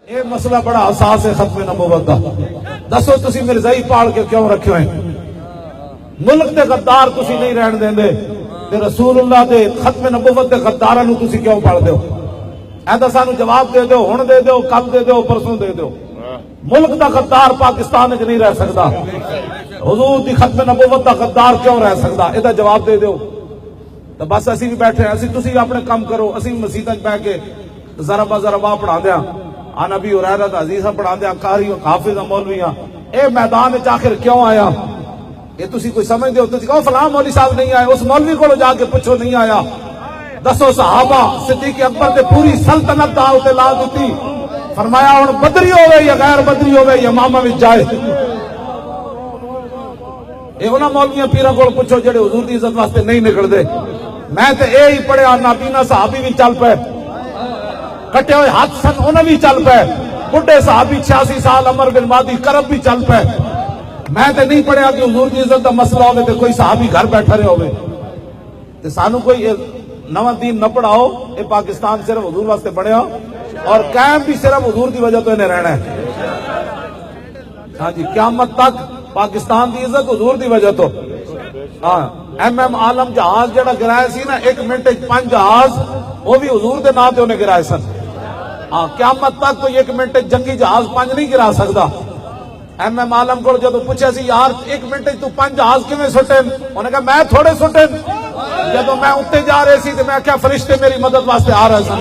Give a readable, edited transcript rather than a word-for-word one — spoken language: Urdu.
یہ مسئلہ بڑا حساس ہے ختم نبوت کا. دسو تسی مرزائی پال کے کیوں رکھے ہوئے؟ ملک دے غدار تسی نہیں رہن دیندے تے رسول اللہ دے ختم نبوت دے غداراں نو تسی کیوں پال دیو؟ ایدا سانو جواب دے دیو، ہن دے دیو، کل دے دیو، پرسوں دے دیو. ملک دا غدار پاکستان وچ نہیں رہ سکدا. حضور دی ختم نبوت دا غدار کیوں رہ سکدا؟ ایدا جواب دے دیو. تو بس اسی بھی بیٹھے ہیں، اسی تسی اپنے کام کرو، اسی مسجداں وچ بیٹھ کے ضربا پڑھا دیاں، عن ابی ہریرہ حدیثاں پڑھا دیاں، قاری حافظ مولویاں. اے میدان وچ آخر کیوں آیا؟ یہ تسی کوئی سمجھ دے ہو؟ تسی کہو فلاں مولوی صاحب نہیں آئے، اس مولوی کو جا کے پوچھو نہیں آیا. دسو صحابہ صدیق اکبر تے پوری سلطنت داؤ تے لا دیتی، فرمایا ہن بدری ہوئے یا غیر بدری ہوئے یا ماما وچ جائے. اے انہاں مولویاں پیراں کول پوچھو جڑے حضور دی عزت واسطے نہیں نکل دے. میں تے اے ہی پڑھیا نابینا صحابی بھی چل پے، کٹے ہوئے ہاتھ سن انہاں بھی چل پے، بڈھے صحابی 86 سال عمر بن مادی کرب بھی چل پے. میں تے نہیں پڑھیا کہ حضور دی عزت دا مسئلہ ہوئے تے کوئی صحابی گھر بیٹھا رہے ہوئے. تے سانو کوئی نواں دین نہ پڑھاؤ. اے پاکستان صرف حضور واسطے بنیا اور قائم بھی صرف حضور دی وجہ تو انہیں رہنا ہے. ہاں جی، قیامت تک پاکستان دی عزت حضور دی وجہ تو. ہاں، ایم عالم جہاز جڑا گرایا سی نا 1 منٹ 5 جہاز، وہ بھی حضور دے نام تے انہیں گرائے سن. ہاں، قیامت تک کوئی 1 منٹ جنگی جہاز 5 نہیں گرا سکتا. ایم عالم کو جدو پوچھا سی یار 1 منٹ تو 5 جہاز کیویں سٹے؟ انہیں کہا میں تھوڑے سٹے، جدو میں اتنے جا رہے سی تو میں کیا فرشتے میری مدد واسطے آ رہے سن.